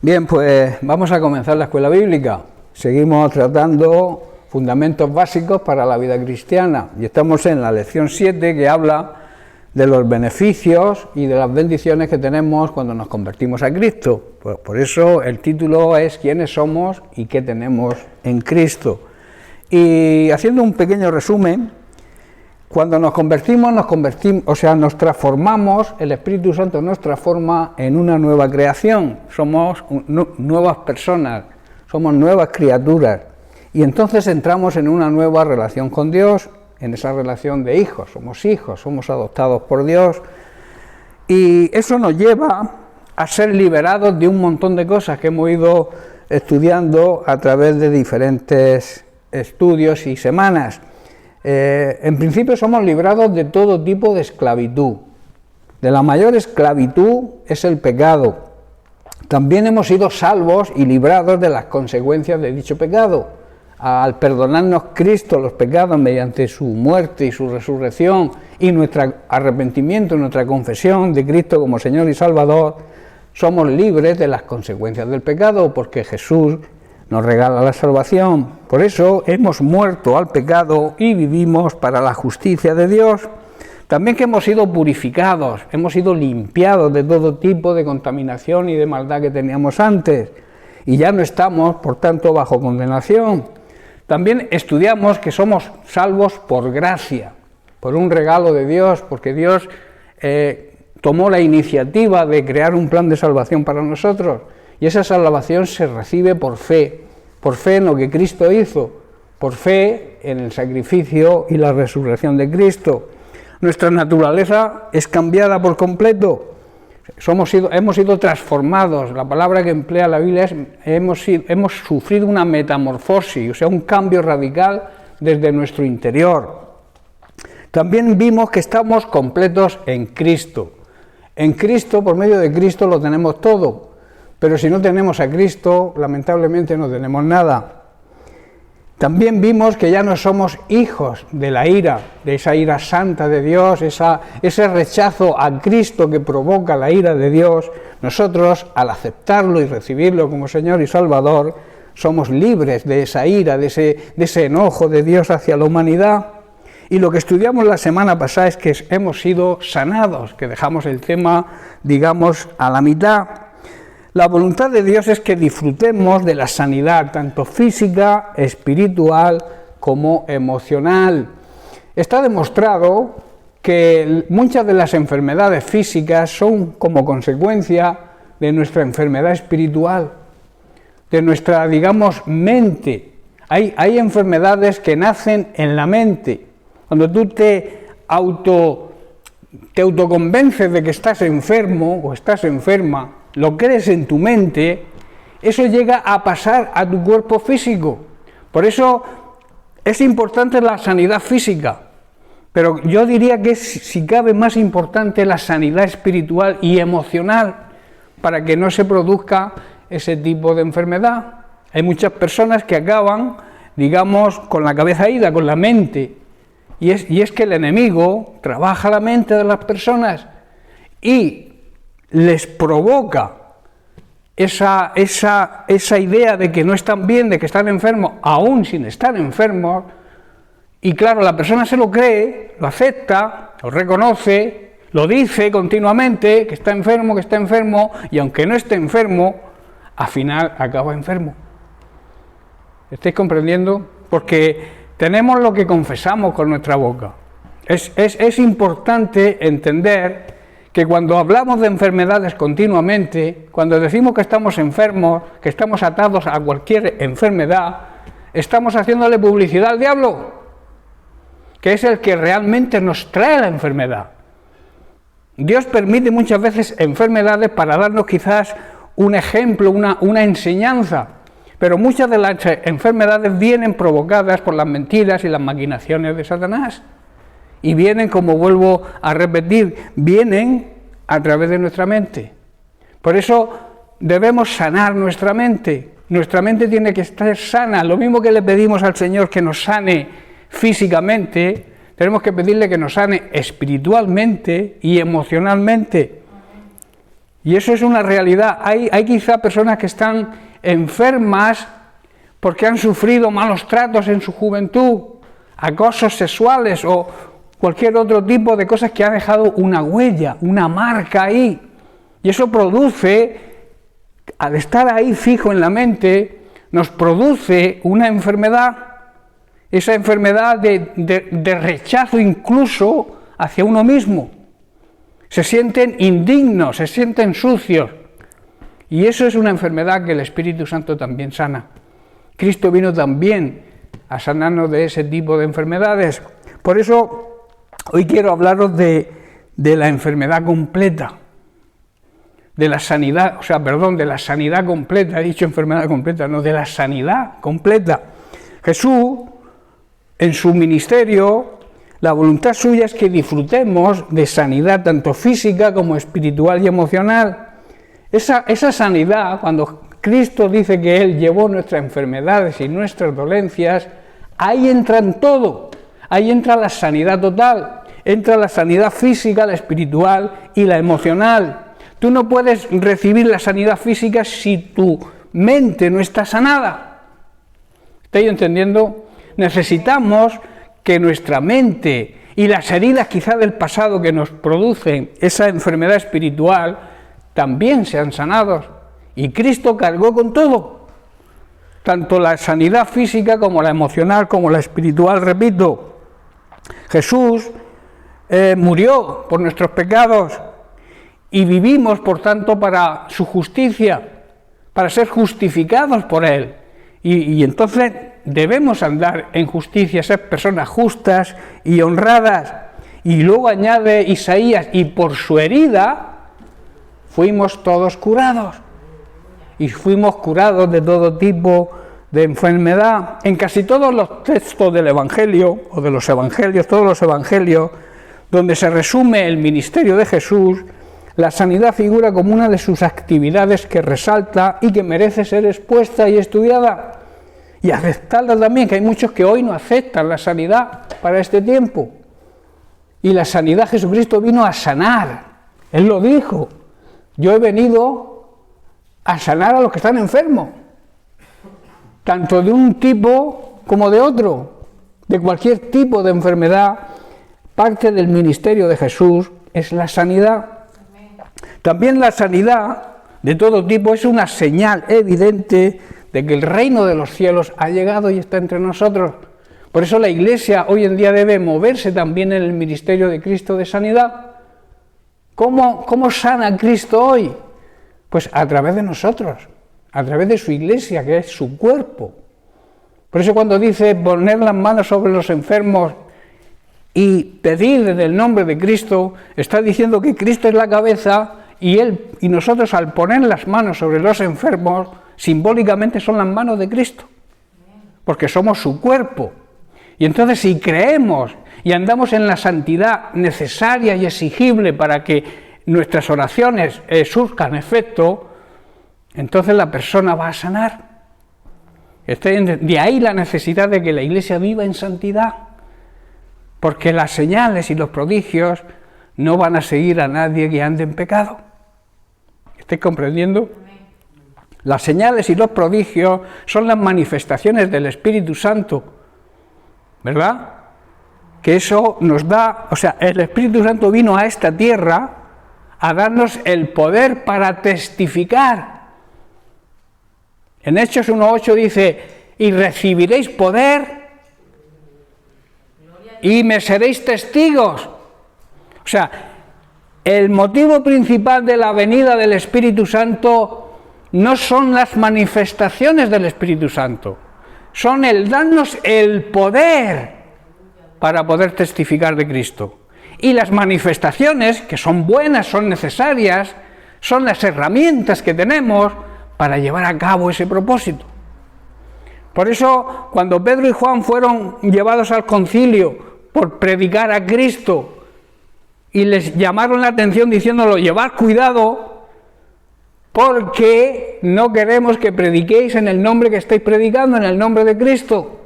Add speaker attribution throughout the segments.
Speaker 1: Bien, pues vamos a comenzar la escuela bíblica. Seguimos tratando fundamentos básicos para la vida cristiana y estamos en la lección 7 que habla de los beneficios y de las bendiciones que tenemos cuando nos convertimos a Cristo. Por eso el título es ¿quiénes somos y qué tenemos en Cristo? Y haciendo un pequeño resumen, cuando nos convertimos, nos transformamos, el Espíritu Santo nos transforma en una nueva creación, somos nuevas personas, somos nuevas criaturas, y entonces entramos en una nueva relación con Dios, en esa relación de hijos, somos adoptados por Dios, y eso nos lleva a ser liberados de un montón de cosas que hemos ido estudiando a través de diferentes estudios y semanas. En principio somos librados de todo tipo de esclavitud. De la mayor esclavitud es el pecado. También hemos sido salvos y librados de las consecuencias de dicho pecado. Al perdonarnos Cristo los pecados mediante su muerte y su resurrección y nuestro arrepentimiento, nuestra confesión de Cristo como Señor y Salvador, somos libres de las consecuencias del pecado porque Jesús nos regala la salvación. Por eso hemos muerto al pecado y vivimos para la justicia de Dios. También que hemos sido purificados, hemos sido limpiados de todo tipo de contaminación y de maldad que teníamos antes. Y ya no estamos, por tanto, bajo condenación. También estudiamos que somos salvos por gracia, por un regalo de Dios, porque Dios tomó la iniciativa de crear un plan de salvación para nosotros. Y esa salvación se recibe por fe en lo que Cristo hizo, por fe en el sacrificio y la resurrección de Cristo. Nuestra naturaleza es cambiada por completo, hemos sido transformados, la palabra que emplea la Biblia es hemos sufrido una metamorfosis, o sea, un cambio radical desde nuestro interior. También vimos que estamos completos en Cristo. En Cristo, por medio de Cristo, lo tenemos todo. Pero si no tenemos a Cristo, lamentablemente no tenemos nada. También vimos que ya no somos hijos de la ira, de esa ira santa de Dios, ese rechazo a Cristo que provoca la ira de Dios. Nosotros, al aceptarlo y recibirlo como Señor y Salvador, somos libres de esa ira, de ese enojo de Dios hacia la humanidad. Y lo que estudiamos la semana pasada es que hemos sido sanados, que dejamos el tema, digamos, a la mitad. La voluntad de Dios es que disfrutemos de la sanidad, tanto física, espiritual, como emocional. Está demostrado que muchas de las enfermedades físicas son como consecuencia de nuestra enfermedad espiritual, de nuestra, digamos, mente. Hay enfermedades que nacen en la mente. Cuando tú te autoconvences de que estás enfermo o estás enferma, lo crees en tu mente, eso llega a pasar a tu cuerpo físico. Por eso es importante la sanidad física, pero yo diría que es, si cabe, más importante la sanidad espiritual y emocional para que no se produzca ese tipo de enfermedad. Hay muchas personas que acaban, digamos, con la cabeza ida, con la mente, y es que el enemigo trabaja la mente de las personas y les provoca esa idea de que no están bien, de que están enfermos, aún sin estar enfermos, y claro, la persona se lo cree, lo acepta, lo reconoce, lo dice continuamente, que está enfermo, y aunque no esté enfermo, al final acaba enfermo. ¿Estáis comprendiendo? Porque tenemos lo que confesamos con nuestra boca. Es importante entender que cuando hablamos de enfermedades continuamente, cuando decimos que estamos enfermos, que estamos atados a cualquier enfermedad, estamos haciéndole publicidad al diablo, que es el que realmente nos trae la enfermedad. Dios permite muchas veces enfermedades para darnos quizás un ejemplo, una enseñanza, pero muchas de las enfermedades vienen provocadas por las mentiras y las maquinaciones de Satanás. Y vienen, como vuelvo a repetir, vienen a través de nuestra mente. Por eso debemos sanar nuestra mente. Nuestra mente tiene que estar sana. Lo mismo que le pedimos al Señor que nos sane físicamente, tenemos que pedirle que nos sane espiritualmente y emocionalmente. Y eso es una realidad. Hay quizá personas que están enfermas porque han sufrido malos tratos en su juventud, acosos sexuales o cualquier otro tipo de cosas que ha dejado una huella, una marca ahí. Y eso produce, al estar ahí fijo en la mente, nos produce una enfermedad, esa enfermedad de rechazo incluso hacia uno mismo. Se sienten indignos, se sienten sucios. Y eso es una enfermedad que el Espíritu Santo también sana. Cristo vino también a sanarnos de ese tipo de enfermedades. Por eso hoy quiero hablaros de la enfermedad completa, de la sanidad, de la sanidad completa, he dicho enfermedad completa, no, de la sanidad completa. Jesús, en su ministerio, la voluntad suya es que disfrutemos de sanidad tanto física como espiritual y emocional. Esa sanidad, cuando Cristo dice que Él llevó nuestras enfermedades y nuestras dolencias, ahí entra en todo, ahí entra la sanidad total, entra la sanidad física, la espiritual y la emocional. Tú no puedes recibir la sanidad física si tu mente no está sanada. ¿Estáis entendiendo? Necesitamos que nuestra mente y las heridas quizá del pasado que nos producen esa enfermedad espiritual también sean sanados. Y Cristo cargó con todo, tanto la sanidad física como la emocional, como la espiritual, repito. Jesús murió por nuestros pecados y vivimos, por tanto, para su justicia, para ser justificados por Él. Y entonces debemos andar en justicia, ser personas justas y honradas. Y luego añade Isaías, y por su herida fuimos todos curados. Y fuimos curados de todo tipo de enfermedad. En casi todos los textos del Evangelio, o de los Evangelios, todos los Evangelios, donde se resume el ministerio de Jesús, la sanidad figura como una de sus actividades que resalta y que merece ser expuesta y estudiada. Y aceptarla también, que hay muchos que hoy no aceptan la sanidad para este tiempo. Y la sanidad, Jesucristo vino a sanar. Él lo dijo. Yo he venido a sanar a los que están enfermos. Tanto de un tipo como de otro. De cualquier tipo de enfermedad. Parte del ministerio de Jesús es la sanidad. También la sanidad de todo tipo es una señal evidente de que el reino de los cielos ha llegado y está entre nosotros. Por eso la Iglesia hoy en día debe moverse también en el ministerio de Cristo de sanidad. ¿Cómo sana Cristo hoy? Pues a través de nosotros, a través de su Iglesia, que es su cuerpo. Por eso cuando dice poner las manos sobre los enfermos y pedir en el nombre de Cristo, está diciendo que Cristo es la cabeza y nosotros al poner las manos sobre los enfermos, simbólicamente son las manos de Cristo, porque somos su cuerpo. Y entonces si creemos y andamos en la santidad necesaria y exigible para que nuestras oraciones surcan efecto, entonces la persona va a sanar. De ahí la necesidad de que la Iglesia viva en santidad, porque las señales y los prodigios no van a seguir a nadie que ande en pecado. ¿Estáis comprendiendo? Las señales y los prodigios son las manifestaciones del Espíritu Santo, ¿verdad? Que eso nos da, el Espíritu Santo vino a esta tierra a darnos el poder para testificar. En Hechos 1:8 dice, y recibiréis poder y me seréis testigos. El motivo principal de la venida del Espíritu Santo no son las manifestaciones del Espíritu Santo, son el darnos el poder para poder testificar de Cristo. Y las manifestaciones, que son buenas, son necesarias, son las herramientas que tenemos para llevar a cabo ese propósito. Por eso, cuando Pedro y Juan fueron llevados al concilio por predicar a Cristo, y les llamaron la atención diciéndolo, llevad cuidado, porque no queremos que prediquéis en el nombre que estáis predicando, en el nombre de Cristo.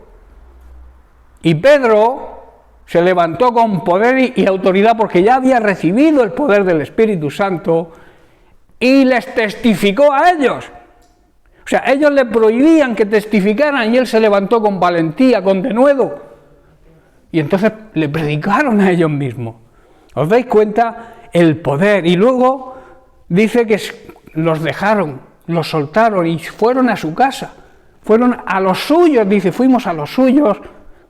Speaker 1: Y Pedro se levantó con poder y autoridad, porque ya había recibido el poder del Espíritu Santo, y les testificó a ellos. O sea, ellos le prohibían que testificaran y él se levantó con valentía, con denuedo. Y entonces le predicaron a ellos mismos. ¿Os dais cuenta? El poder. Y luego dice que los dejaron, los soltaron y fueron a su casa. Fueron a los suyos, dice, fuimos a los suyos,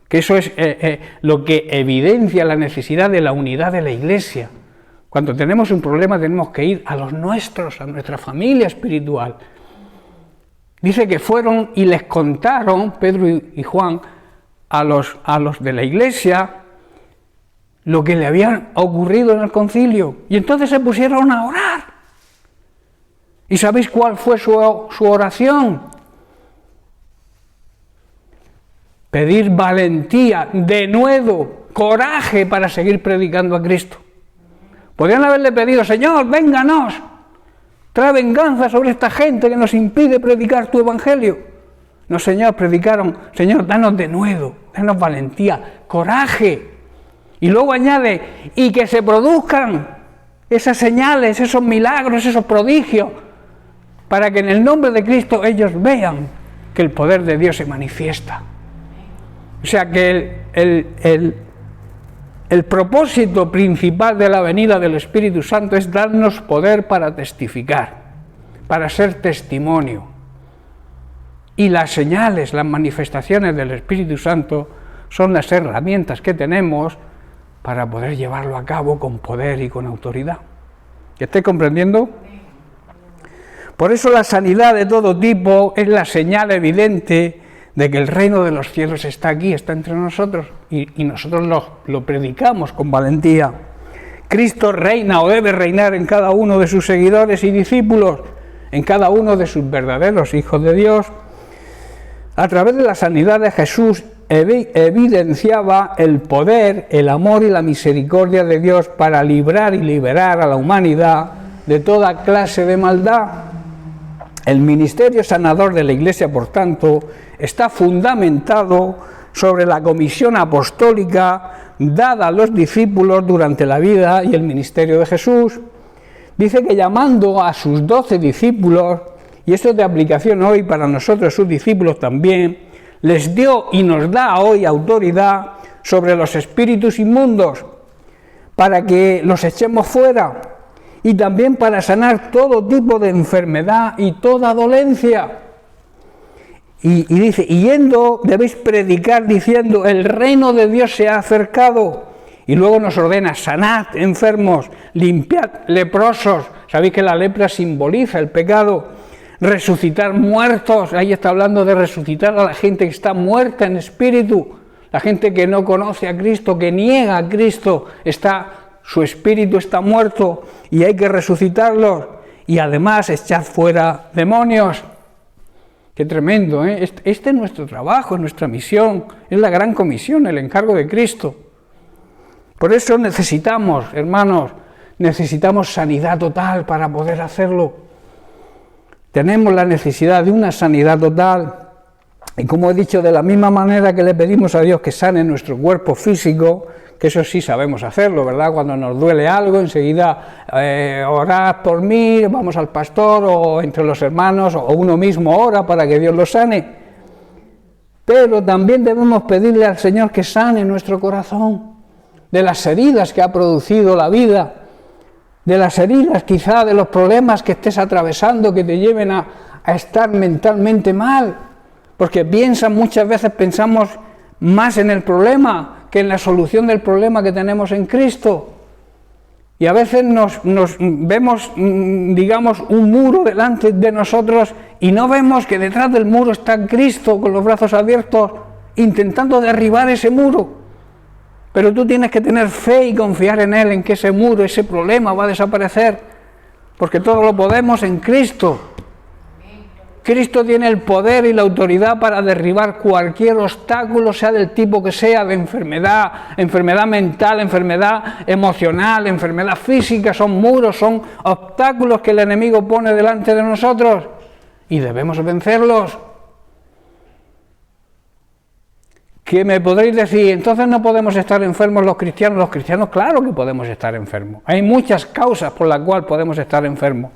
Speaker 1: que eso es lo que evidencia la necesidad de la unidad de la Iglesia. Cuando tenemos un problema tenemos que ir a los nuestros, a nuestra familia espiritual. Dice que fueron y les contaron, Pedro y Juan, a los de la Iglesia, lo que le había ocurrido en el concilio. Y entonces se pusieron a orar. ¿Y sabéis cuál fue su oración? Pedir valentía, denuedo, coraje para seguir predicando a Cristo. Podrían haberle pedido, Señor, vénganos, trae venganza sobre esta gente que nos impide predicar tu evangelio. No, Señor, predicaron, Señor, danos denuedo, danos valentía, coraje. Y luego añade, y que se produzcan esas señales, esos milagros, esos prodigios, para que en el nombre de Cristo ellos vean que el poder de Dios se manifiesta. O sea que el propósito principal de la venida del Espíritu Santo es darnos poder para testificar, para ser testimonio. Y las señales, las manifestaciones del Espíritu Santo son las herramientas que tenemos para poder llevarlo a cabo con poder y con autoridad. ¿Estáis comprendiendo? Por eso la sanidad de todo tipo es la señal evidente de que el reino de los cielos está aquí, está entre nosotros, y nosotros lo predicamos con valentía. Cristo reina o debe reinar en cada uno de sus seguidores y discípulos, en cada uno de sus verdaderos hijos de Dios. A través de la sanidad de Jesús evidenciaba el poder, el amor y la misericordia de Dios para librar y liberar a la humanidad de toda clase de maldad. El ministerio sanador de la Iglesia, por tanto, está fundamentado sobre la comisión apostólica dada a los discípulos durante la vida y el ministerio de Jesús. Dice que llamando a sus 12 discípulos, y esto es de aplicación hoy para nosotros, sus discípulos también, les dio y nos da hoy autoridad sobre los espíritus inmundos, para que los echemos fuera, y también para sanar todo tipo de enfermedad y toda dolencia. Y dice, y yendo debéis predicar diciendo, el reino de Dios se ha acercado. Y luego nos ordena, sanad enfermos, limpiad leprosos. Sabéis que la lepra simboliza el pecado. Resucitar muertos, ahí está hablando de resucitar a la gente que está muerta en espíritu. La gente que no conoce a Cristo, que niega a Cristo, su espíritu está muerto y hay que resucitarlos. Y además echad fuera demonios. Qué tremendo, ¿eh? Este es nuestro trabajo, es nuestra misión, es la gran comisión, el encargo de Cristo. Por eso necesitamos, hermanos, necesitamos sanidad total para poder hacerlo. Tenemos la necesidad de una sanidad total. Y como he dicho, de la misma manera que le pedimos a Dios que sane nuestro cuerpo físico, que eso sí sabemos hacerlo, ¿verdad? Cuando nos duele algo, enseguida orad por mí, vamos al pastor o entre los hermanos, o uno mismo ora para que Dios lo sane. Pero también debemos pedirle al Señor que sane nuestro corazón de las heridas que ha producido la vida, de las heridas quizá de los problemas que estés atravesando que te lleven a estar mentalmente mal, porque muchas veces pensamos más en el problema que en la solución del problema que tenemos en Cristo. Y a veces nos vemos, digamos, un muro delante de nosotros y no vemos que detrás del muro está Cristo con los brazos abiertos intentando derribar ese muro. Pero tú tienes que tener fe y confiar en Él, en que ese muro, ese problema va a desaparecer, porque todo lo podemos en Cristo. Cristo tiene el poder y la autoridad para derribar cualquier obstáculo, sea del tipo que sea, de enfermedad mental, enfermedad emocional, enfermedad física. Son muros, son obstáculos que el enemigo pone delante de nosotros y debemos vencerlos. ¿Qué me podréis decir? Entonces no podemos estar enfermos los cristianos. Los cristianos, claro que podemos estar enfermos. Hay muchas causas por las cuales podemos estar enfermos.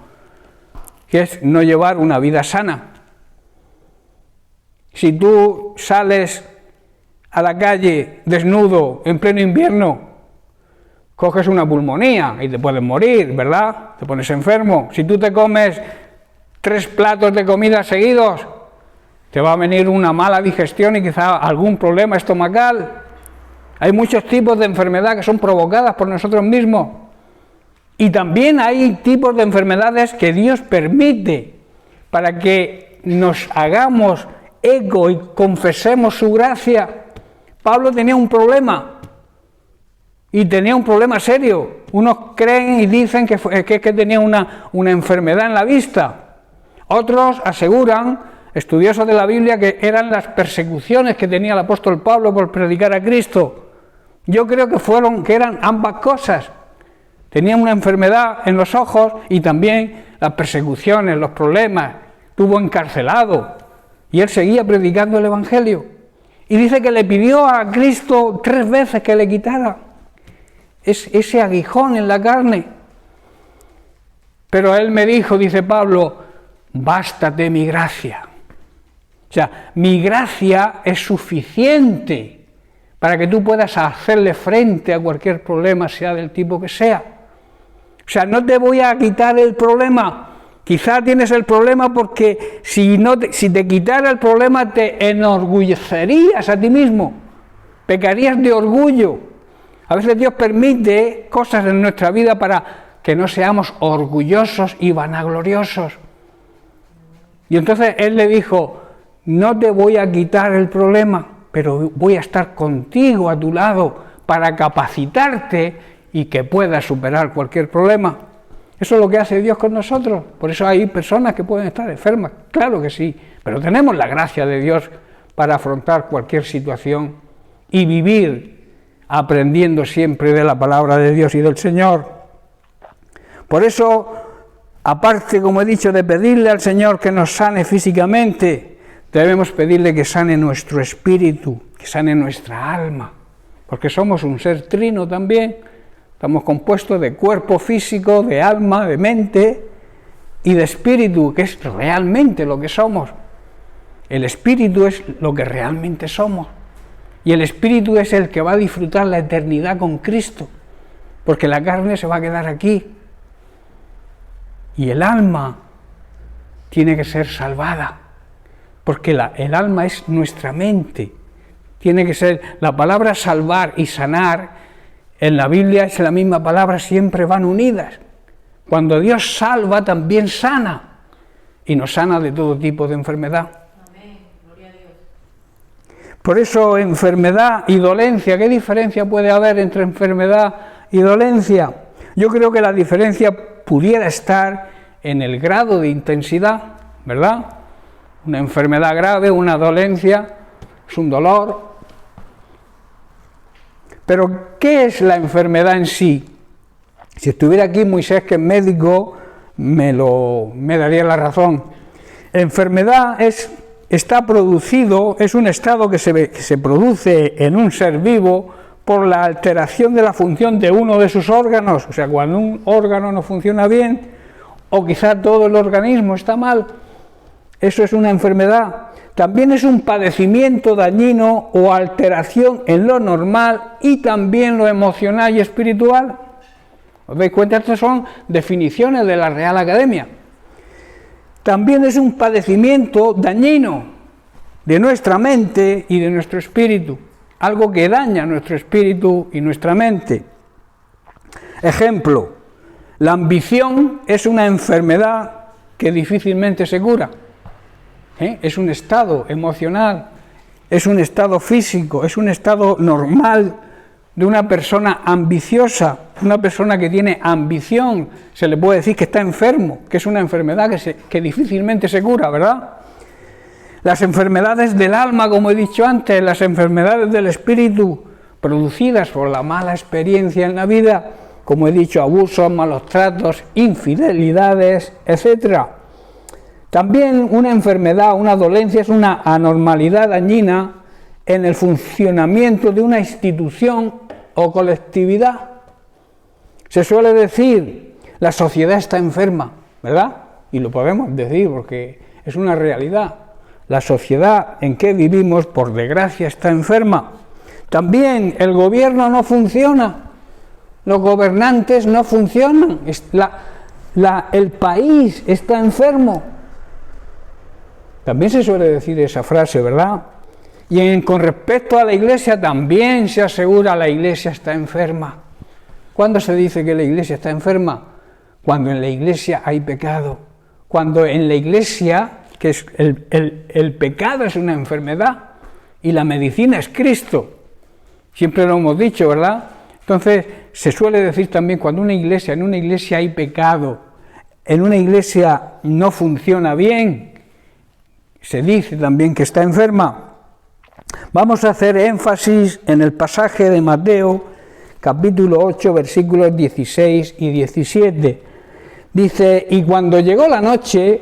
Speaker 1: que es no llevar una vida sana. Si tú sales a la calle desnudo en pleno invierno, coges una pulmonía y te puedes morir, ¿verdad? Te pones enfermo. Si tú te comes 3 platos de comida seguidos, te va a venir una mala digestión y quizá algún problema estomacal. Hay muchos tipos de enfermedad que son provocadas por nosotros mismos. Y también hay tipos de enfermedades que Dios permite para que nos hagamos eco y confesemos su gracia. Pablo tenía un problema, y tenía un problema serio. Unos creen y dicen que tenía una enfermedad en la vista. Otros aseguran, estudiosos de la Biblia, que eran las persecuciones que tenía el apóstol Pablo por predicar a Cristo. Yo creo que eran ambas cosas. Tenía una enfermedad en los ojos y también las persecuciones, los problemas. Estuvo encarcelado y él seguía predicando el Evangelio. Y dice que le pidió a Cristo 3 veces que le quitara ese aguijón en la carne. Pero él me dijo, dice Pablo, bástate mi gracia. O sea, mi gracia es suficiente para que tú puedas hacerle frente a cualquier problema, sea del tipo que sea. O sea, no te voy a quitar el problema. Quizá tienes el problema porque si te quitara el problema te enorgullecerías a ti mismo, pecarías de orgullo. A veces Dios permite cosas en nuestra vida para que no seamos orgullosos y vanagloriosos. Y entonces Él le dijo, no te voy a quitar el problema, pero voy a estar contigo a tu lado para capacitarte y que puedas superar cualquier problema. Eso es lo que hace Dios con nosotros. Por eso hay personas que pueden estar enfermas, claro que sí, pero tenemos la gracia de Dios para afrontar cualquier situación y vivir aprendiendo siempre de la palabra de Dios y del Señor. Por eso, aparte, como he dicho, de pedirle al Señor que nos sane físicamente, debemos pedirle que sane nuestro espíritu, que sane nuestra alma, porque somos un ser trino también. Estamos compuestos de cuerpo físico, de alma, de mente y de espíritu, que es realmente lo que somos. El espíritu es lo que realmente somos. Y el espíritu es el que va a disfrutar la eternidad con Cristo, porque la carne se va a quedar aquí. Y el alma tiene que ser salvada, porque el alma es nuestra mente. Tiene que ser, la palabra salvar y sanar, en la Biblia es la misma palabra, siempre van unidas. Cuando Dios salva, también sana, y nos sana de todo tipo de enfermedad.
Speaker 2: Amén. Gloria a Dios.
Speaker 1: Por eso, enfermedad y dolencia, ¿qué diferencia puede haber entre enfermedad y dolencia? Yo creo que la diferencia pudiera estar en el grado de intensidad, ¿verdad? Una enfermedad grave, una dolencia, es un dolor. Pero, ¿qué es la enfermedad en sí? Si estuviera aquí Moisés, que es médico, me daría la razón. Enfermedad está producido, es un estado que se produce en un ser vivo por la alteración de la función de uno de sus órganos. O sea, cuando un órgano no funciona bien, o quizá todo el organismo está mal, eso es una enfermedad. También es un padecimiento dañino o alteración en lo normal y también lo emocional y espiritual. ¿Os dais cuenta? Estas son definiciones de la Real Academia. También es un padecimiento dañino de nuestra mente y de nuestro espíritu, algo que daña nuestro espíritu y nuestra mente. Ejemplo, la ambición es una enfermedad que difícilmente se cura. Es un estado emocional, es un estado físico, es un estado normal de una persona ambiciosa, una persona que tiene ambición. Se le puede decir que está enfermo, que es una enfermedad que difícilmente se cura, ¿verdad? Las enfermedades del alma, como he dicho antes, las enfermedades del espíritu, producidas por la mala experiencia en la vida, como he dicho, abusos, malos tratos, infidelidades, etcétera. También una enfermedad, una dolencia, es una anormalidad dañina en el funcionamiento de una institución o colectividad. Se suele decir, la sociedad está enferma, ¿verdad? y lo podemos decir porque es una realidad. La sociedad en que vivimos, por desgracia, está enferma. También el gobierno no funciona, los gobernantes no funcionan, el país está enfermo. También se suele decir esa frase, ¿verdad? Con respecto a la Iglesia también se asegura la Iglesia está enferma. ¿Cuándo se dice que la Iglesia está enferma? Cuando en la Iglesia hay pecado. Cuando en la Iglesia, que es el pecado es una enfermedad y la medicina es Cristo. Siempre lo hemos dicho, ¿verdad? Entonces, se suele decir también cuando en una iglesia hay pecado, en una iglesia no funciona bien, se dice también que está enferma. Vamos a hacer énfasis en el pasaje de Mateo, capítulo 8, versículos 16 y 17. Dice, y cuando llegó la noche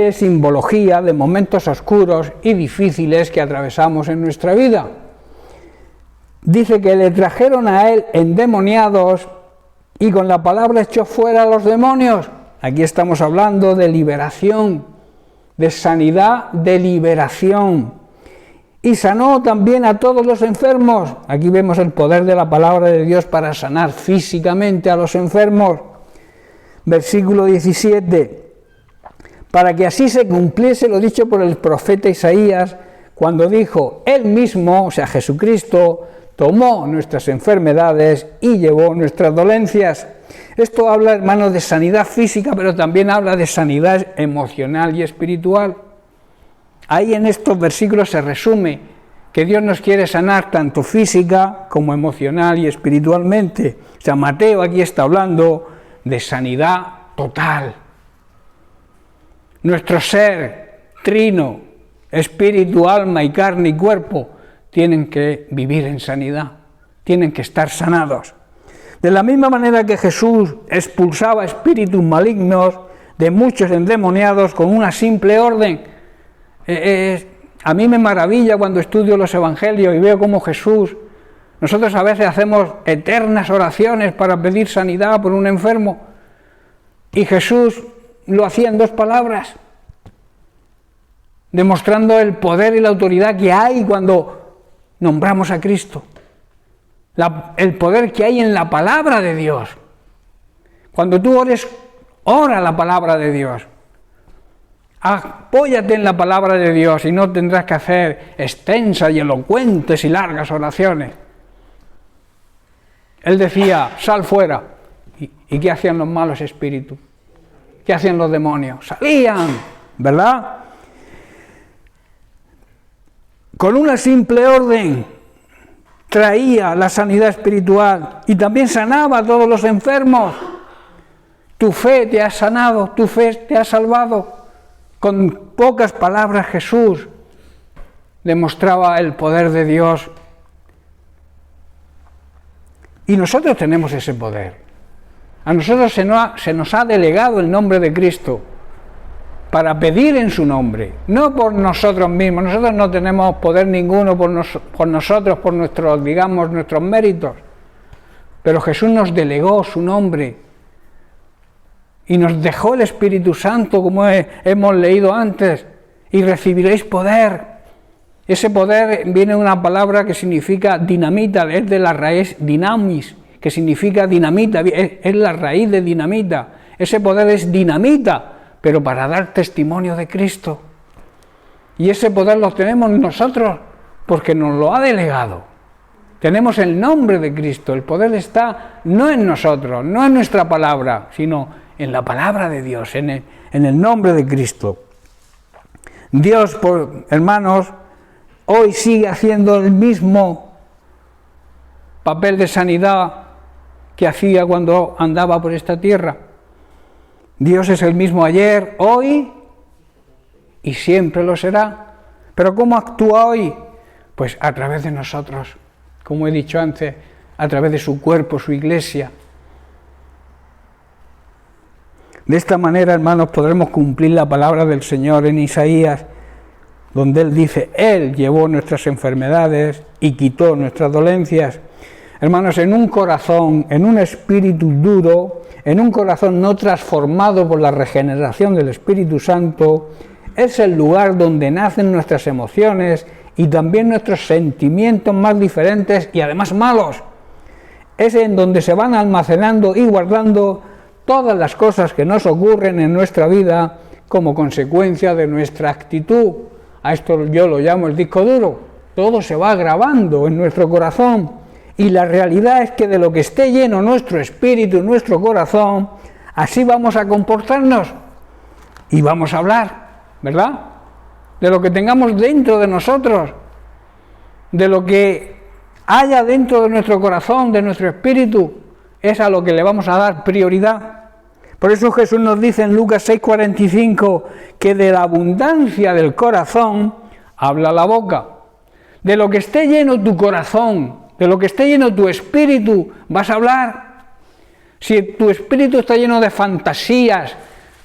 Speaker 1: es simbología de momentos oscuros y difíciles que atravesamos en nuestra vida. Dice que le trajeron a él endemoniados y con la palabra echó fuera a los demonios. Aquí estamos hablando de liberación, de sanidad, de liberación. Y sanó también a todos los enfermos. Aquí vemos el poder de la palabra de Dios para sanar físicamente a los enfermos. Versículo 17. Para que así se cumpliese lo dicho por el profeta Isaías, cuando dijo, él mismo, o sea Jesucristo, tomó nuestras enfermedades y llevó nuestras dolencias. Esto habla, hermanos, de sanidad física, pero también habla de sanidad emocional y espiritual. Ahí en estos versículos se resume que Dios nos quiere sanar tanto física como emocional y espiritualmente. O sea, Mateo aquí está hablando de sanidad total. Nuestro ser trino, espíritu, alma y carne y cuerpo, tienen que vivir en sanidad, tienen que estar sanados. De la misma manera que Jesús expulsaba espíritus malignos de muchos endemoniados con una simple orden. A mí me maravilla cuando estudio los evangelios y veo cómo Jesús, nosotros a veces hacemos eternas oraciones para pedir sanidad por un enfermo, y Jesús lo hacía en 2 palabras, demostrando el poder y la autoridad que hay cuando nombramos a Cristo, el poder que hay en la palabra de Dios. Cuando tú ores, ora la palabra de Dios. Apóyate en la palabra de Dios y no tendrás que hacer extensas y elocuentes y largas oraciones. Él decía, sal fuera. ¿Y qué hacían los malos espíritus? ¿Qué hacían los demonios? Salían, ¿verdad? Con una simple orden traía la sanidad espiritual y también sanaba a todos los enfermos. Tu fe te ha sanado, tu fe te ha salvado. Con pocas palabras Jesús demostraba el poder de Dios. Y nosotros tenemos ese poder. A nosotros se nos ha delegado el nombre de Cristo para pedir en su nombre, no por nosotros mismos. Nosotros no tenemos poder ninguno por nosotros, por nuestros méritos. Pero Jesús nos delegó su nombre y nos dejó el Espíritu Santo, como hemos leído antes, y recibiréis poder. Ese poder viene de una palabra que significa dinamita, es de la raíz dinamis, que significa dinamita, es la raíz de dinamita. Ese poder es dinamita, pero para dar testimonio de Cristo. Y ese poder lo tenemos nosotros porque nos lo ha delegado. Tenemos el nombre de Cristo. El poder está no en nosotros, no en nuestra palabra, sino en la palabra de Dios, en el nombre de Cristo. Dios, hermanos, hoy sigue haciendo el mismo papel de sanidad que hacía cuando andaba por esta tierra. Dios es el mismo ayer, hoy y siempre lo será. ¿Pero cómo actúa hoy? Pues a través de nosotros, como he dicho antes, a través de su cuerpo, su iglesia. De esta manera, hermanos, podremos cumplir la palabra del Señor en Isaías, donde Él dice, Él llevó nuestras enfermedades y quitó nuestras dolencias. Hermanos, en un corazón, en un espíritu duro, en un corazón no transformado por la regeneración del Espíritu Santo, es el lugar donde nacen nuestras emociones y también nuestros sentimientos más diferentes y además malos. Es en donde se van almacenando y guardando todas las cosas que nos ocurren en nuestra vida como consecuencia de nuestra actitud. A esto yo lo llamo el disco duro. Todo se va grabando en nuestro corazón. Y la realidad es que de lo que esté lleno nuestro espíritu, nuestro corazón, así vamos a comportarnos y vamos a hablar, ¿verdad? De lo que tengamos dentro de nosotros, de lo que haya dentro de nuestro corazón, de nuestro espíritu, es a lo que le vamos a dar prioridad. Por eso Jesús nos dice en Lucas 6:45 que de la abundancia del corazón habla la boca. De lo que esté lleno tu corazón, de lo que esté lleno tu espíritu, vas a hablar. Si tu espíritu está lleno de fantasías,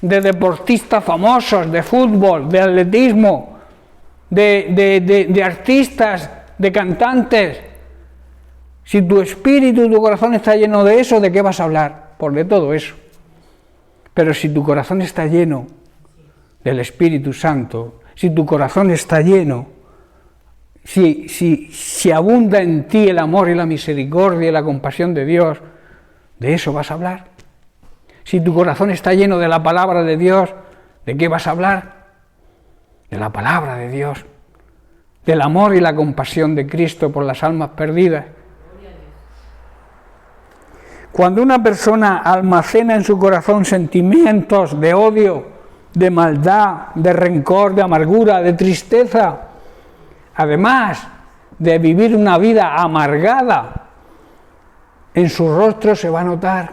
Speaker 1: de deportistas famosos, de fútbol, de atletismo, de artistas, de cantantes, si tu espíritu, tu corazón está lleno de eso, ¿de qué vas a hablar? Pues de todo eso. Pero si tu corazón está lleno del Espíritu Santo, si tu corazón está lleno, si abunda en ti el amor y la misericordia y la compasión de Dios, de eso vas a hablar. Si tu corazón está lleno de la palabra de Dios, ¿de qué vas a hablar? De la palabra de Dios, del amor y la compasión de Cristo por las almas perdidas. Cuando una persona almacena en su corazón sentimientos de odio, de maldad, de rencor, de amargura, de tristeza, además de vivir una vida amargada, en su rostro se va a notar.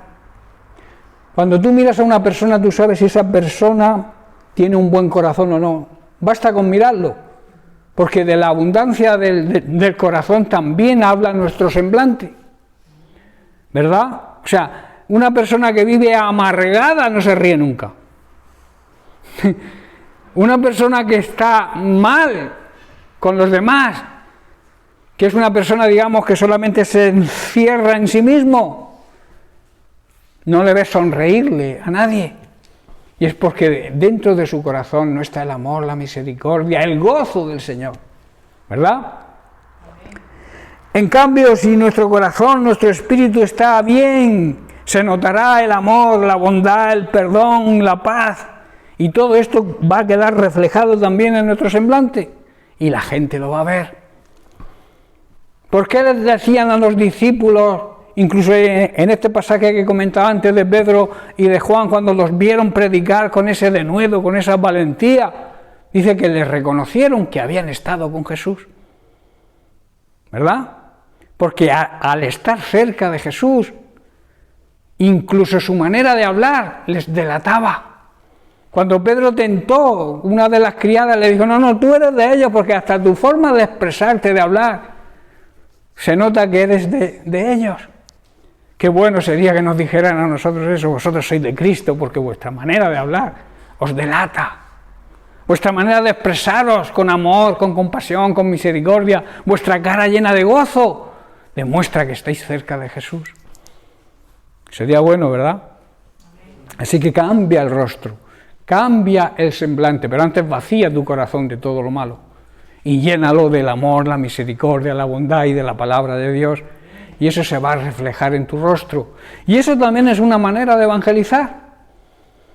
Speaker 1: Cuando tú miras a una persona, tú sabes si esa persona tiene un buen corazón o no. Basta con mirarlo, porque de la abundancia del corazón también habla nuestro semblante, ¿verdad? O sea, una persona que vive amargada no se ríe nunca. Una persona que está mal con los demás, que es una persona, digamos, que solamente se encierra en sí mismo, no le ves sonreírle a nadie. Y es porque dentro de su corazón no está el amor, la misericordia, el gozo del Señor, ¿verdad? En cambio, si nuestro corazón, nuestro espíritu está bien, se notará el amor, la bondad, el perdón, la paz, y todo esto va a quedar reflejado también en nuestro semblante, y la gente lo va a ver. ¿Por qué les decían a los discípulos, incluso en este pasaje que comentaba antes de Pedro y de Juan, cuando los vieron predicar con ese denuedo, con esa valentía, dice que les reconocieron que habían estado con Jesús, ¿verdad? Porque al estar cerca de Jesús, incluso su manera de hablar les delataba. Cuando Pedro tentó, una de las criadas le dijo, no, tú eres de ellos, porque hasta tu forma de expresarte, de hablar, se nota que eres de ellos. Qué bueno sería que nos dijeran a nosotros eso, vosotros sois de Cristo, porque vuestra manera de hablar os delata. Vuestra manera de expresaros con amor, con compasión, con misericordia, vuestra cara llena de gozo, demuestra que estáis cerca de Jesús. Sería bueno, ¿verdad? Así que cambia el rostro, cambia el semblante, pero antes vacía tu corazón de todo lo malo y llénalo del amor, la misericordia, la bondad y de la palabra de Dios, y eso se va a reflejar en tu rostro. Y eso también es una manera de evangelizar.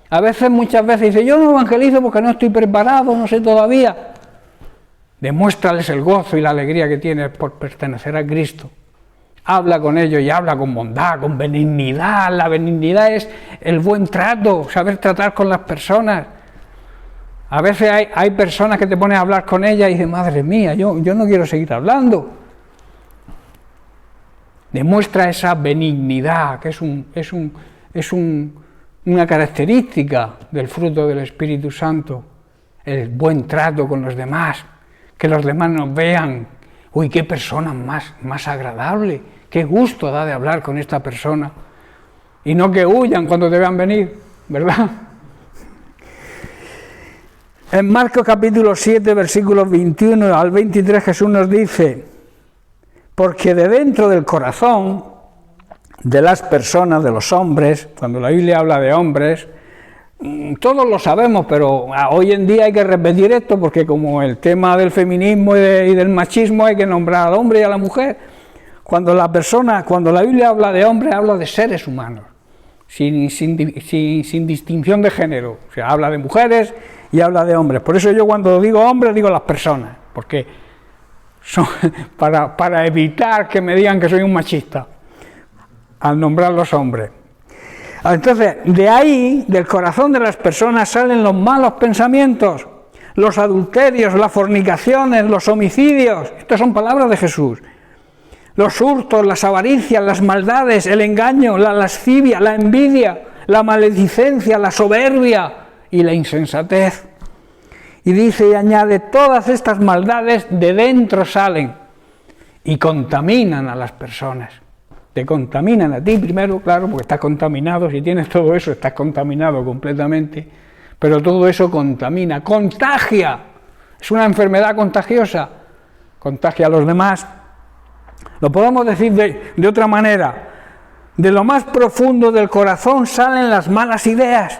Speaker 1: A veces, muchas veces dice, yo no evangelizo porque no estoy preparado, no sé todavía. Demuéstrales el gozo y la alegría que tienes por pertenecer a Cristo. Habla con ellos y habla con bondad, con benignidad. La benignidad es el buen trato, saber tratar con las personas. A veces hay personas que te pones a hablar con ellas y dices, madre mía, yo no quiero seguir hablando. Demuestra esa benignidad, que es una característica del fruto del Espíritu Santo. El buen trato con los demás, que los demás nos vean. Uy, qué persona más agradable, qué gusto da de hablar con esta persona. Y no que huyan cuando te vean venir, ¿verdad? En Marcos capítulo 7, versículos 21 al 23, Jesús nos dice, porque de dentro del corazón de las personas, de los hombres, cuando la Biblia habla de hombres, todos lo sabemos, pero hoy en día hay que repetir esto, porque como el tema del feminismo y del machismo hay que nombrar al hombre y a la mujer. Cuando la Biblia habla de hombres, habla de seres humanos, sin distinción de género. O sea, habla de mujeres y habla de hombres. Por eso yo cuando digo hombres, digo las personas, porque son para evitar que me digan que soy un machista al nombrar los hombres. Entonces, de ahí, del corazón de las personas, salen los malos pensamientos, los adulterios, las fornicaciones, los homicidios. Estas son palabras de Jesús. Los hurtos, las avaricias, las maldades, el engaño, la lascivia, la envidia, la maledicencia, la soberbia y la insensatez. Y dice y añade, todas estas maldades de dentro salen y contaminan a las personas. Te contaminan a ti primero, claro, porque estás contaminado. Si tienes todo eso, estás contaminado completamente. Pero todo eso contamina, contagia. Es una enfermedad contagiosa. Contagia a los demás. Lo podemos decir de otra manera. De lo más profundo del corazón salen las malas ideas,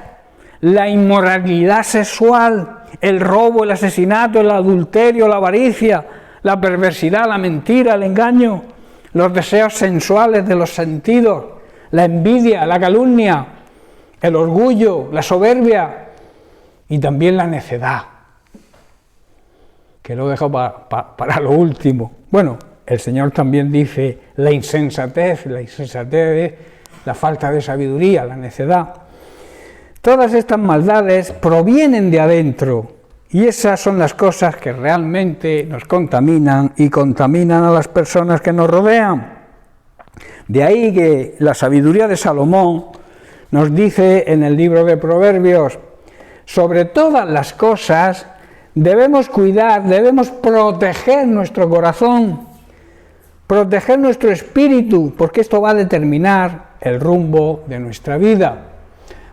Speaker 1: la inmoralidad sexual, el robo, el asesinato, el adulterio, la avaricia, la perversidad, la mentira, el engaño, los deseos sensuales de los sentidos, la envidia, la calumnia, el orgullo, la soberbia y también la necedad, que lo dejo para lo último. Bueno, el Señor también dice la insensatez es la falta de sabiduría, la necedad. Todas estas maldades provienen de adentro y esas son las cosas que realmente nos contaminan y contaminan a las personas que nos rodean. De ahí que la sabiduría de Salomón nos dice en el libro de Proverbios, sobre todas las cosas debemos cuidar, debemos proteger nuestro corazón, proteger nuestro espíritu, porque esto va a determinar el rumbo de nuestra vida.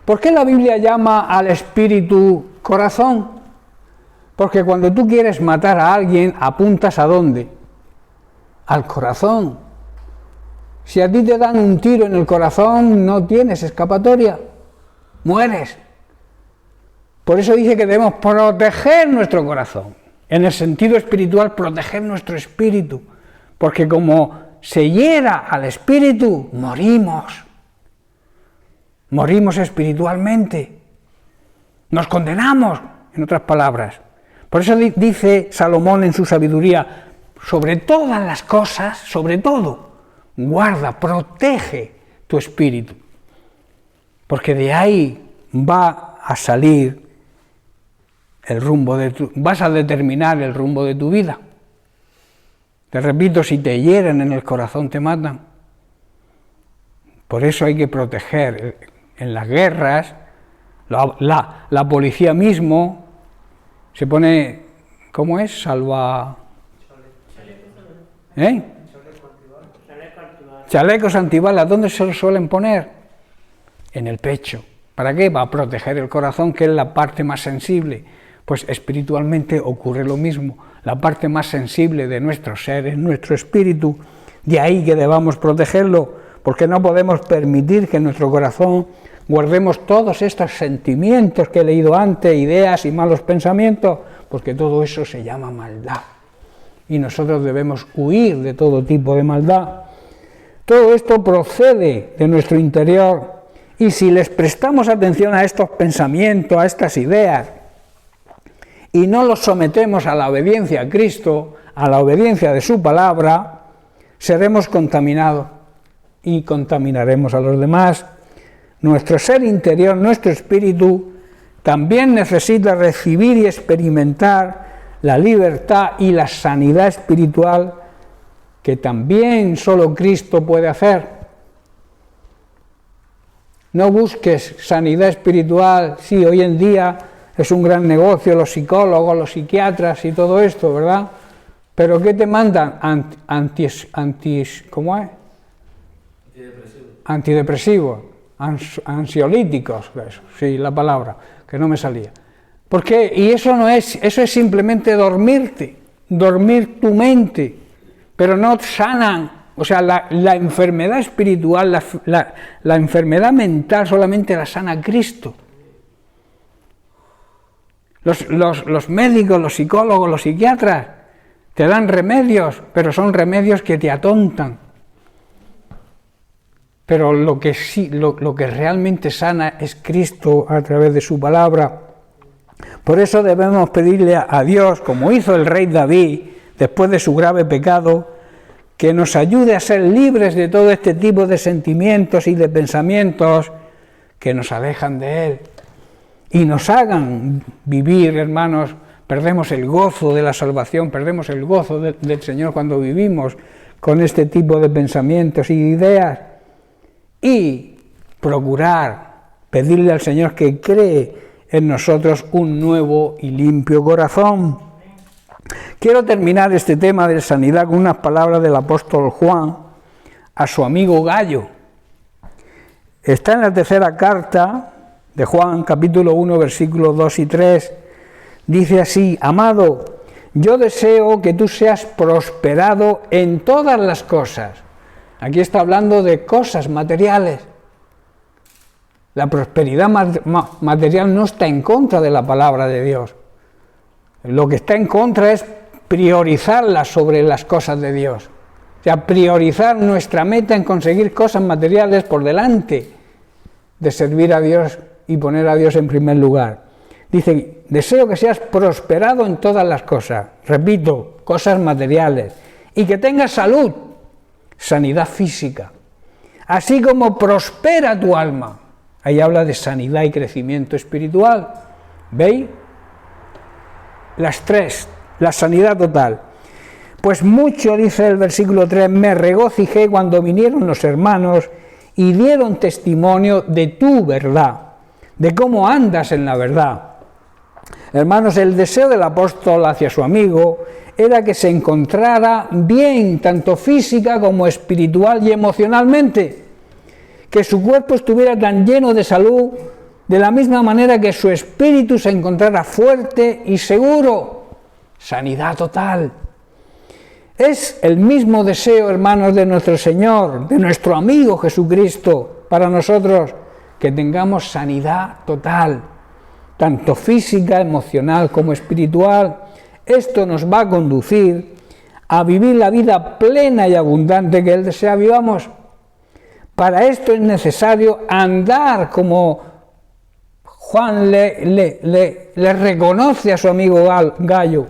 Speaker 1: ¿Por qué la Biblia llama al espíritu corazón? Porque cuando tú quieres matar a alguien, apuntas ¿a dónde? Al corazón. Si a ti te dan un tiro en el corazón, no tienes escapatoria, mueres. Por eso dice que debemos proteger nuestro corazón, en el sentido espiritual, proteger nuestro espíritu, porque como se hiera al espíritu, morimos espiritualmente, nos condenamos, en otras palabras. Por eso dice Salomón en su sabiduría, sobre todas las cosas, sobre todo, guarda, protege tu espíritu, porque de ahí va a salir el rumbo vas a determinar el rumbo de tu vida. Te repito, si te hieren en el corazón te matan. Por eso hay que proteger. En las guerras, la policía mismo se pone, ¿cómo es? Chalecos antibalas. ¿Dónde se los suelen poner? En el pecho. ¿Para qué? Va a proteger el corazón, que es la parte más sensible. Pues espiritualmente ocurre lo mismo. La parte más sensible de nuestro ser es nuestro espíritu. De ahí que debamos protegerlo, porque no podemos permitir que en nuestro corazón guardemos todos estos sentimientos que he leído antes, ideas y malos pensamientos, porque todo eso se llama maldad. Y nosotros debemos huir de todo tipo de maldad. Todo esto procede de nuestro interior. Y si les prestamos atención a estos pensamientos, a estas ideas, y no los sometemos a la obediencia a Cristo, a la obediencia de su palabra, seremos contaminados y contaminaremos a los demás. Nuestro ser interior, nuestro espíritu, también necesita recibir y experimentar la libertad y la sanidad espiritual que también solo Cristo puede hacer. No busques sanidad espiritual. Sí, hoy en día es un gran negocio, los psicólogos, los psiquiatras y todo esto, ¿verdad? Pero ¿qué te mandan? ¿Cómo es? Antidepresivos, ansiolíticos, eso, sí, la palabra, que no me salía. ¿Por qué? Y eso no es, eso es simplemente dormir tu mente. pero no sanan. O sea, la enfermedad espiritual, la enfermedad mental solamente la sana Cristo. Los médicos, los psicólogos, los psiquiatras te dan remedios, pero son remedios que te atontan. Pero lo que realmente sana es Cristo a través de su palabra. Por eso debemos pedirle a Dios, como hizo el rey David, después de su grave pecado, que nos ayude a ser libres de todo este tipo de sentimientos y de pensamientos que nos alejan de Él y nos hagan vivir, hermanos. Perdemos el gozo de la salvación, perdemos el gozo del Señor cuando vivimos con este tipo de pensamientos y ideas. Y procurar pedirle al Señor que cree en nosotros un nuevo y limpio corazón. Quiero terminar este tema de sanidad con unas palabras del apóstol Juan a su amigo Gallo. Está en la tercera carta de Juan, capítulo 1, versículos 2 y 3. Dice así: amado, yo deseo que tú seas prosperado en todas las cosas. Aquí está hablando de cosas materiales. La prosperidad material no está en contra de la palabra de Dios. Lo que está en contra es priorizarla sobre las cosas de Dios. O sea, priorizar nuestra meta en conseguir cosas materiales por delante de servir a Dios y poner a Dios en primer lugar. Dice, deseo que seas prosperado en todas las cosas. Repito, cosas materiales. Y que tengas salud, sanidad física. Así como prospera tu alma. Ahí habla de sanidad y crecimiento espiritual. ¿Veis? Las tres, la sanidad total. Pues mucho, dice el versículo 3, me regocijé cuando vinieron los hermanos y dieron testimonio de tu verdad, de cómo andas en la verdad. Hermanos, el deseo del apóstol hacia su amigo era que se encontrara bien, tanto física como espiritual y emocionalmente, que su cuerpo estuviera tan lleno de salud, de la misma manera que su espíritu se encontrara fuerte y seguro. Sanidad total. Es el mismo deseo, hermanos, de nuestro Señor, de nuestro amigo Jesucristo, para nosotros, que tengamos sanidad total, tanto física, emocional como espiritual. Esto nos va a conducir a vivir la vida plena y abundante que Él desea vivamos. Para esto es necesario andar como Juan le reconoce a su amigo Gallo.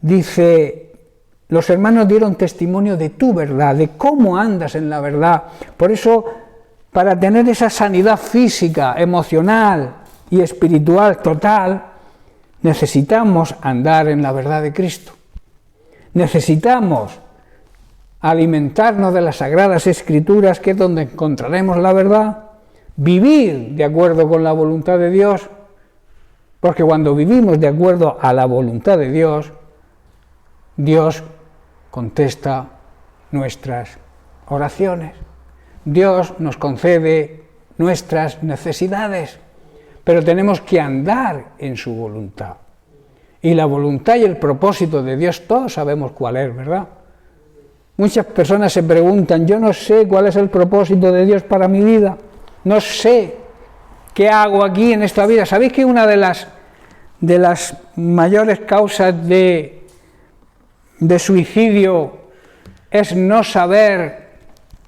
Speaker 1: Dice, los hermanos dieron testimonio de tu verdad, de cómo andas en la verdad. Por eso, para tener esa sanidad física, emocional y espiritual total, necesitamos andar en la verdad de Cristo. Necesitamos alimentarnos de las Sagradas Escrituras, que es donde encontraremos la verdad, vivir de acuerdo con la voluntad de Dios, porque cuando vivimos de acuerdo a la voluntad de Dios, Dios contesta nuestras oraciones. Dios nos concede nuestras necesidades, pero tenemos que andar en su voluntad. Y la voluntad y el propósito de Dios, todos sabemos cuál es, ¿verdad? Muchas personas se preguntan, yo no sé cuál es el propósito de Dios para mi vida, no sé qué hago aquí en esta vida. ¿Sabéis que una de las mayores causas de suicidio es no saber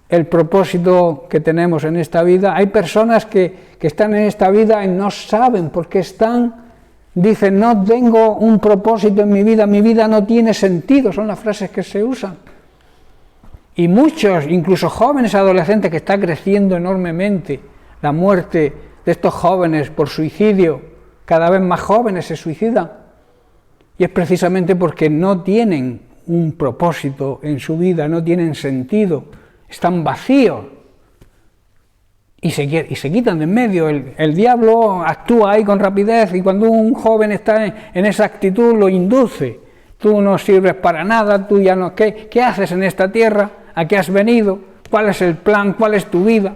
Speaker 1: el propósito que tenemos en esta vida? Hay personas que están en esta vida y no saben por qué están. Dicen, no tengo un propósito en mi vida no tiene sentido, son las frases que se usan. Y muchos, incluso jóvenes adolescentes, que está creciendo enormemente la muerte de estos jóvenes por suicidio, cada vez más jóvenes se suicidan. Y es precisamente porque no tienen un propósito en su vida, no tienen sentido, están vacíos y se quitan de en medio. El diablo actúa ahí con rapidez y cuando un joven está en esa actitud lo induce. Tú no sirves para nada, tú ya no... ¿Qué haces en esta tierra? ¿A qué has venido? ¿Cuál es el plan? ¿Cuál es tu vida?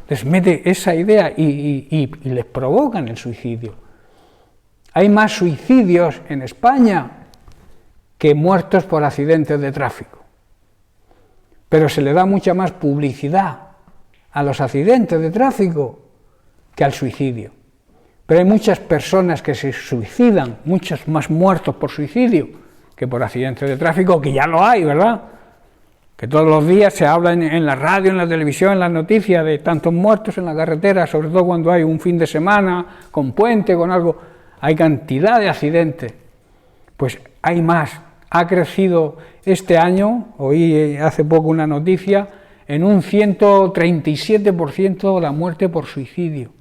Speaker 1: Les mete esa idea y les provocan el suicidio. Hay más suicidios en España que muertos por accidentes de tráfico. Pero se le da mucha más publicidad a los accidentes de tráfico que al suicidio. Pero hay muchas personas que se suicidan, muchos más muertos por suicidio que por accidentes de tráfico, que ya lo hay, ¿verdad? Que todos los días se habla en la radio, en la televisión, en las noticias de tantos muertos en la carretera, sobre todo cuando hay un fin de semana, con puente, con algo, hay cantidad de accidentes. Pues hay más. Ha crecido este año, oí hace poco una noticia, en un 137% la muerte por suicidio.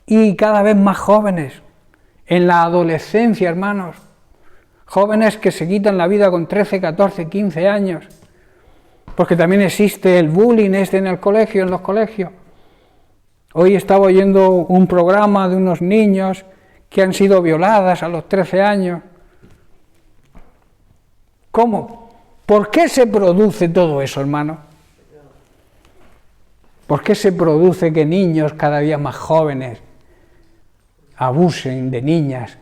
Speaker 1: Y cada vez más jóvenes, en la adolescencia, hermanos, jóvenes que se quitan la vida con 13, 14, 15 años, porque también existe el bullying en el colegio, en los colegios. Hoy estaba oyendo un programa de unos niños que han sido violadas a los 13 años. ¿Cómo? ¿Por qué se produce todo eso, hermano? ¿Por qué se produce que niños cada día más jóvenes abusen de niñas?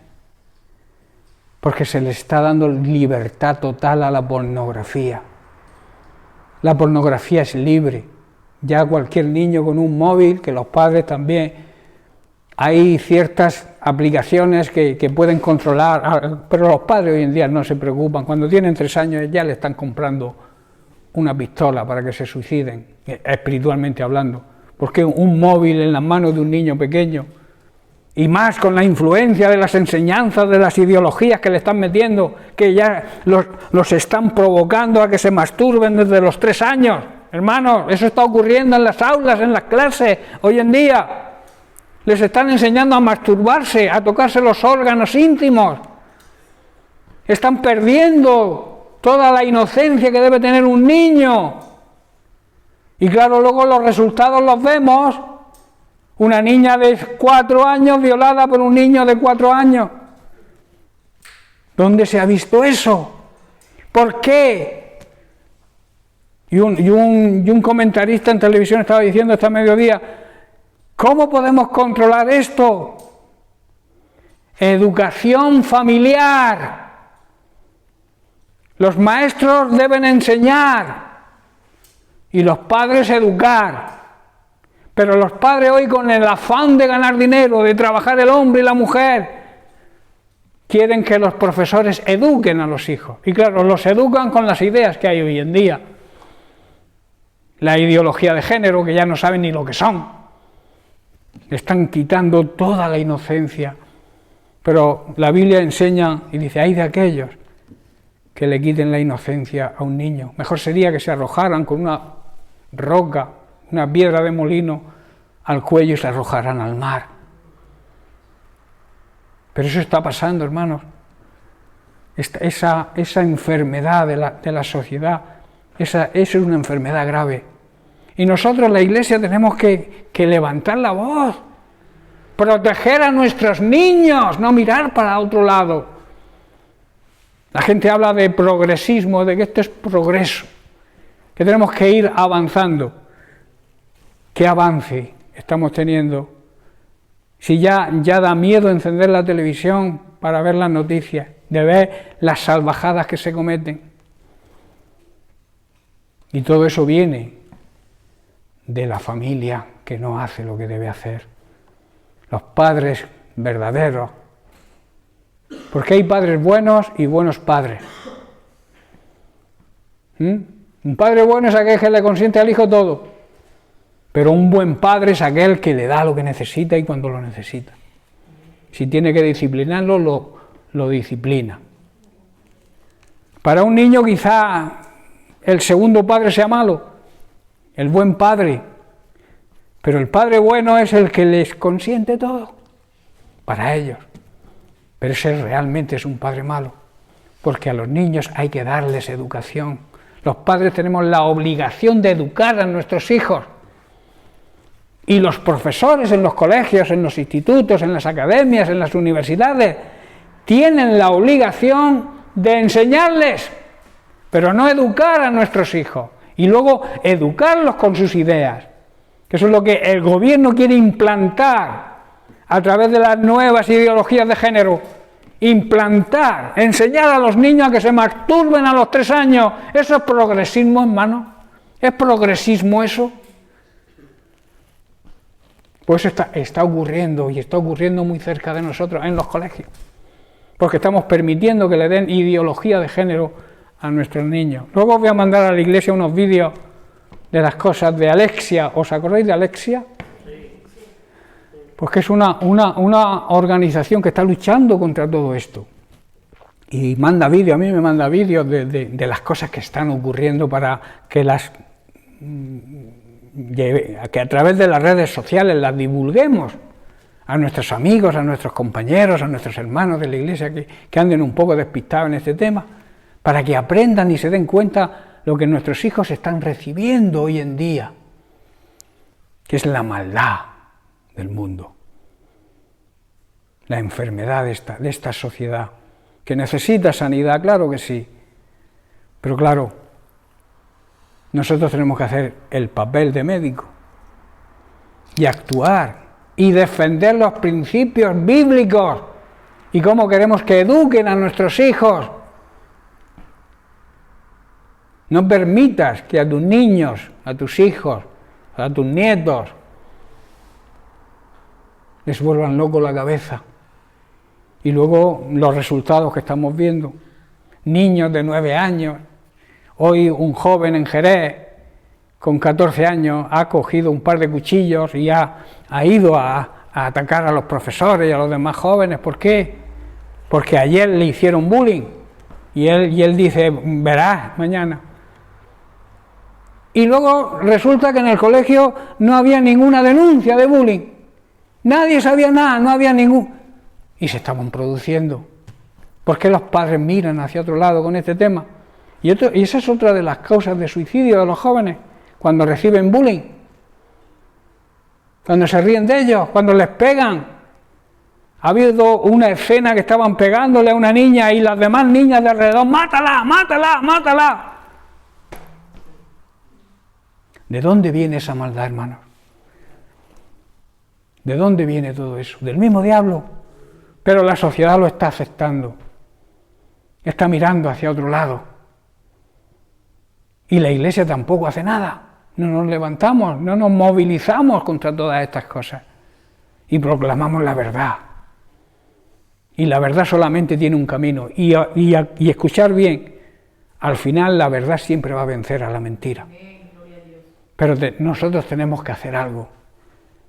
Speaker 1: Porque se les está dando libertad total a la pornografía. La pornografía es libre. Ya cualquier niño con un móvil, que los padres también, hay ciertas aplicaciones que pueden controlar, pero los padres hoy en día no se preocupan. Cuando tienen 3 años ya le están comprando una pistola para que se suiciden, espiritualmente hablando. Porque un móvil en las manos de un niño pequeño, y más con la influencia de las enseñanzas, de las ideologías que le están metiendo, que ya los están provocando a que se masturben desde los 3 años. Hermanos, eso está ocurriendo en las aulas, en las clases, hoy en día. Les están enseñando a masturbarse, a tocarse los órganos íntimos. Están perdiendo toda la inocencia que debe tener un niño. Y claro, luego los resultados los vemos. Una niña de 4 años violada por un niño de 4 años. ¿Dónde se ha visto eso? ¿Por qué? Y un comentarista en televisión estaba diciendo esta mediodía, ¿cómo podemos controlar esto? Educación familiar. Los maestros deben enseñar y los padres educar. Pero los padres hoy, con el afán de ganar dinero, de trabajar el hombre y la mujer, quieren que los profesores eduquen a los hijos. Y claro, los educan con las ideas que hay hoy en día. La ideología de género, que ya no saben ni lo que son. Le están quitando toda la inocencia. Pero la Biblia enseña y dice, ay de aquellos que le quiten la inocencia a un niño. Mejor sería que se arrojaran con una roca, una piedra de molino al cuello y se arrojaran al mar. Pero eso está pasando, hermanos. Esa enfermedad de la sociedad, esa es una enfermedad grave. Y nosotros, la Iglesia, tenemos que levantar la voz, proteger a nuestros niños, no mirar para otro lado. La gente habla de progresismo, de que esto es progreso, que tenemos que ir avanzando. ¿Qué avance estamos teniendo? Si ya da miedo encender la televisión para ver las noticias, de ver las salvajadas que se cometen. Y todo eso viene de la familia que no hace lo que debe hacer. Los padres verdaderos. Porque hay padres buenos y buenos padres. Un padre bueno es aquel que le consiente al hijo todo. Pero un buen padre es aquel que le da lo que necesita y cuando lo necesita. Si tiene que disciplinarlo, lo disciplina. Para un niño quizá el segundo padre sea malo, el buen padre. Pero el padre bueno es el que les consiente todo para ellos. Pero ese realmente es un padre malo, porque a los niños hay que darles educación. Los padres tenemos la obligación de educar a nuestros hijos. Y los profesores en los colegios, en los institutos, en las academias, en las universidades, tienen la obligación de enseñarles, pero no educar a nuestros hijos. Y luego educarlos con sus ideas. Que eso es lo que el gobierno quiere implantar a través de las nuevas ideologías de género. implantar, enseñar a los niños a que se masturben a los 3 años. ¿Eso es progresismo, hermano? ¿Es progresismo eso? Pues está ocurriendo, y está ocurriendo muy cerca de nosotros, en los colegios. Porque estamos permitiendo que le den ideología de género a nuestros niños. Luego os voy a mandar a la iglesia unos vídeos de las cosas de Alexia. ¿Os acordáis de Alexia? Pues que es una organización que está luchando contra todo esto. Y manda vídeos, a mí me manda vídeos de las cosas que están ocurriendo para que que a través de las redes sociales las divulguemos a nuestros amigos, a nuestros compañeros, a nuestros hermanos de la iglesia que anden un poco despistados en este tema, para que aprendan y se den cuenta lo que nuestros hijos están recibiendo hoy en día, que es la maldad del mundo, la enfermedad de esta sociedad, que necesita sanidad, claro que sí, pero claro, nosotros tenemos que hacer el papel de médico y actuar y defender los principios bíblicos y cómo queremos que eduquen a nuestros hijos. No permitas que a tus niños, a tus hijos, a tus nietos les vuelvan loco la cabeza. Y luego los resultados que estamos viendo. Niños de 9 años. Hoy un joven en Jerez, con 14 años, ha cogido un par de cuchillos y ha ido a atacar a los profesores y a los demás jóvenes. ¿Por qué? Porque ayer le hicieron bullying. Y él dice, verás mañana. Y luego resulta que en el colegio no había ninguna denuncia de bullying. Nadie sabía nada, no había ningún... Y se estaban produciendo. ¿Por qué los padres miran hacia otro lado con este tema? Y esa es otra de las causas de suicidio de los jóvenes, cuando reciben bullying, cuando se ríen de ellos, cuando les pegan. Ha habido una escena que estaban pegándole a una niña y las demás niñas de alrededor, ¡mátala, mátala, mátala! ¿De dónde viene esa maldad, hermanos? ¿De dónde viene todo eso? Del mismo diablo. Pero la sociedad lo está aceptando. Está mirando hacia otro lado. Y la iglesia tampoco hace nada. No nos levantamos, no nos movilizamos contra todas estas cosas. Y proclamamos la verdad. Y la verdad solamente tiene un camino. Y escuchar bien, al final la verdad siempre va a vencer a la mentira. Pero nosotros tenemos que hacer algo.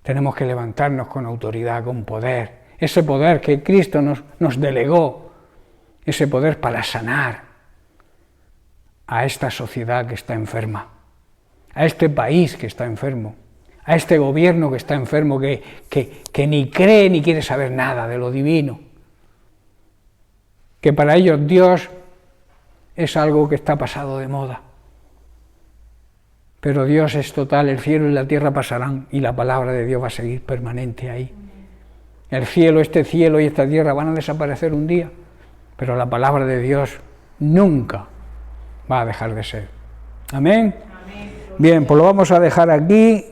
Speaker 1: Tenemos que levantarnos con autoridad, con poder. Ese poder que Cristo nos delegó. Ese poder para sanar a esta sociedad que está enferma, a este país que está enfermo, a este gobierno que está enfermo, que ni cree ni quiere saber nada de lo divino, que para ellos Dios es algo que está pasado de moda. Pero Dios es total, el cielo y la tierra pasarán y la palabra de Dios va a seguir permanente ahí. El cielo, este cielo y esta tierra van a desaparecer un día, pero la palabra de Dios nunca va a dejar de ser. Amén. Bien, pues lo vamos a dejar aquí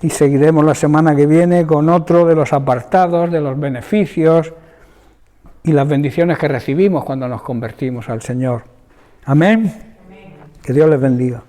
Speaker 1: y seguiremos la semana que viene con otro de los apartados, de los beneficios y las bendiciones que recibimos cuando nos convertimos al Señor. Amén. Que Dios les bendiga.